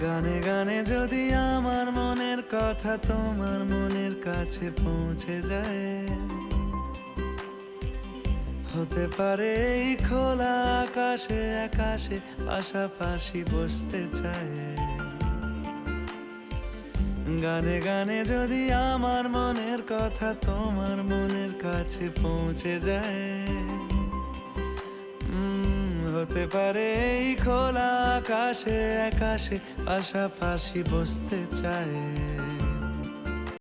গানে গানে যদি আমার মনের কথা তোমার মনের কাছে পৌঁছে যায়, হতে পারে এই খোলা আকাশে আকাশে পাশাপাশি বসতে চায়। গানে গানে যদি আমার মনের কথা তোমার মনের কাছে পৌঁছে যায়, হতে পারে এই খোলা আকাশে আকাশে পাশাপাশি বসতে চায়।